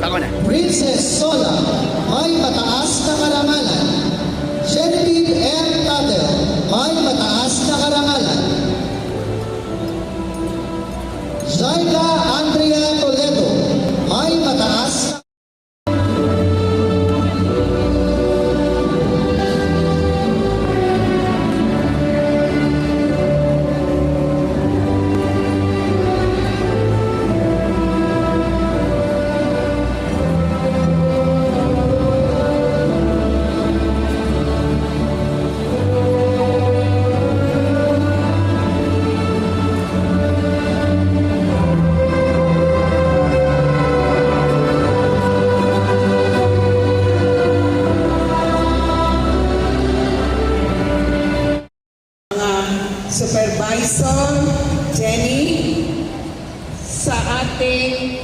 Ako na. Princess Sola, may mataas na karangalan. Genevieve M. Tatel, may mataas na karangalan. Zaida Andrea Toledo, may mataas na Supervisor Jenny sa ating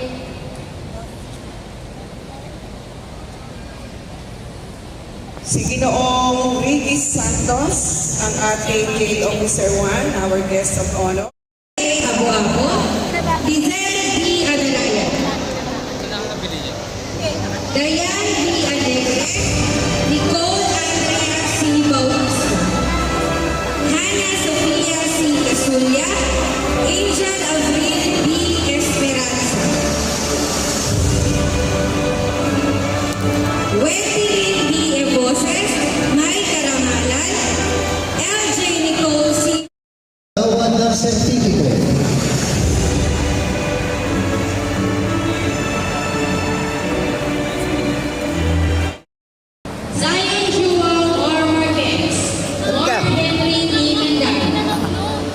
si Ginoong Ricky Santos, ang ating Gate Officer 1, our guest of honor. Abu-Abu, Lizelle B. Adalaya, Diane B. Alegre, Nicole Andrea C. Bautista, Hannah Sofia C. Casulla, Angel Avril B. Esperanza, Wendy Lynn B. Eboses, May Karangalan, LJ Nicole C. Dawan ng Certificate. Zion Jewel R. Marquez, Mark Henry E. Mendan,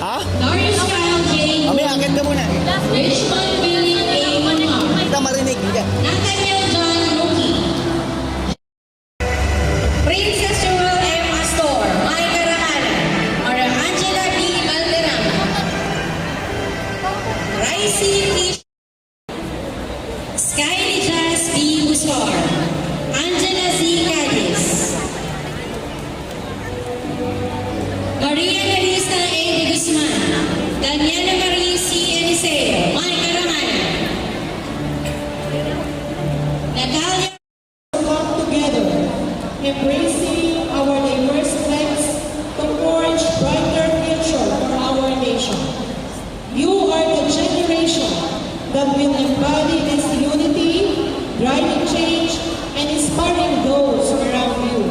Ha? Darius Kyle J. Mami, akit ka muna. Richmond Billy A. Manhar, Kita marinig. Nathaniel John Luki, Princess Jewel M. Astor, May Karangalan, Mara Angela B. Valderrama, Raisi T. Skyly Jazz B. Busor, Angela Z. Cadiz, Maria Larissa A. de Guzman, Daniela Marie C. Eliseo, May Karangalan, Natalia Come together, embracing our diverse strengths to forge brighter future for our nation. You are the generation that will embody this unity, driving change, and inspiring those around you.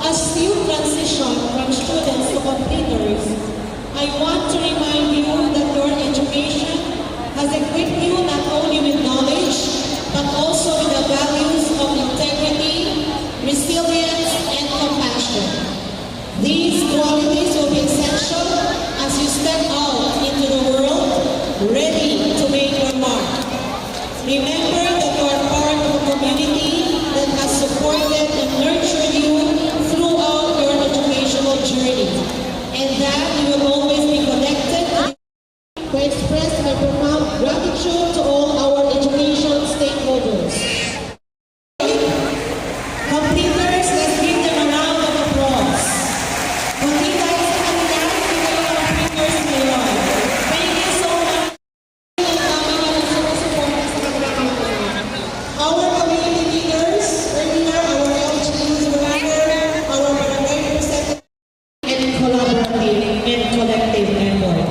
As you transition from students to completers, I want to remind you that your education has equipped you not only with knowledge, but also with the values of integrity, resilience, and compassion. These qualities will be essential as you step out into the world, ready to make your mark. Remember that you are part of a community that has supported and nurtured you throughout your educational journey, and that you will always be connected to express my profound gratitude to all our education stakeholders. Completers, let's give them a round of applause. Hindi tayo sa kanila, hindi kayo mga completers ngayon. Thank you so much. Our community leaders, earlier, our LGUs were here, our barangay representatives, and collaborative and collective effort.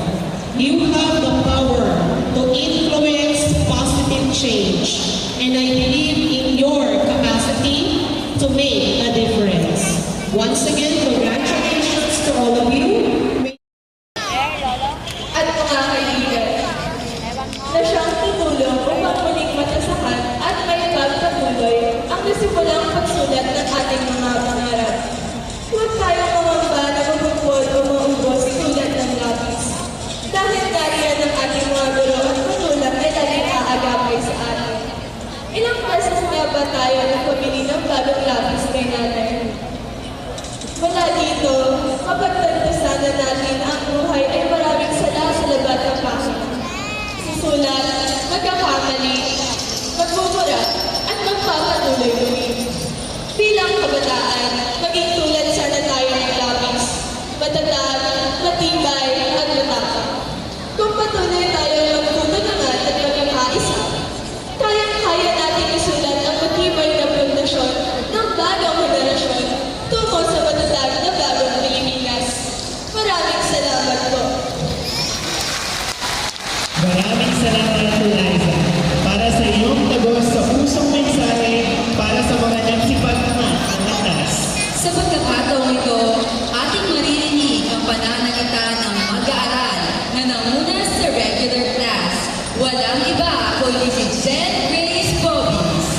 You have the power to influence positive change, and I believe in your capacity to make a difference. Once again, congratulations to all of you. At mga kaibigan, na siyang tutulong upang muling matasakan at may pagpatuloy ang nasimulang pagsulat ng ating mga pangarap. Huwag tayong mamamba na mabukod o maubos tulad ng lapis. Dahil kaya ng ating mga guro at matulak ay laging aagapay sa atin. Ilang beses nga ba tayo nagpamili ng bagong lapis kay nanay? Mula dito, mapagtanto sana natin ang buhay ay maraming sala sa labat ng pahina. Susulat, magkakamali, magmumura, at magpapatuloy muli. Bilang kabataan, maging tulad sana tayo ng lapis, matatag, matibay, at matapang. Kung patuloy tayong magtutulungan at maging kaisa, kayang-kaya ay si Jen Grace Bobis.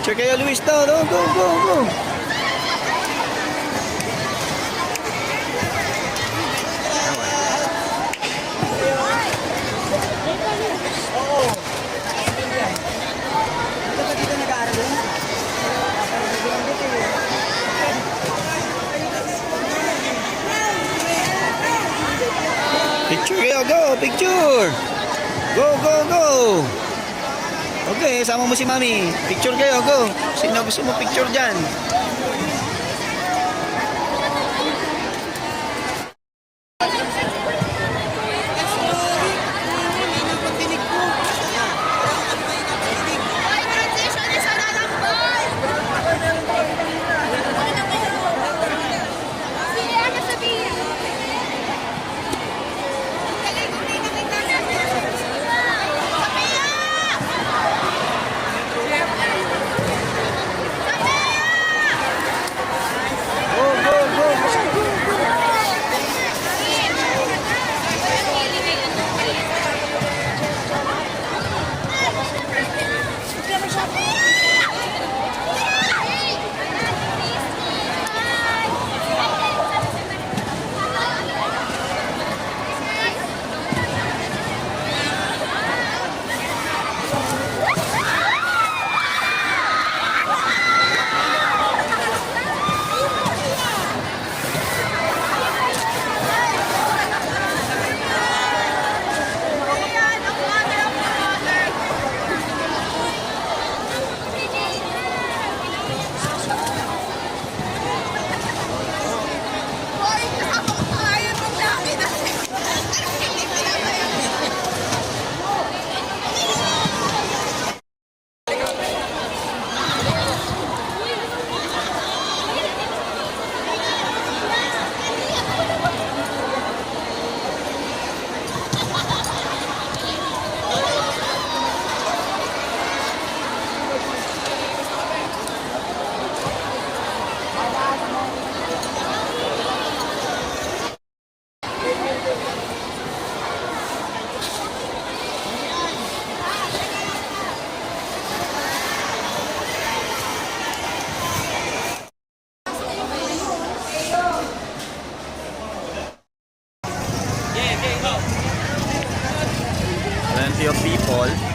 Picture kayo, Luis, daw. Go, go, go, go. Picture kayo, go, picture. Go, go, go. Okay, sama mo si Mami. Picture kayo, go. Sino gusto mo picture dyan? Plenty of people.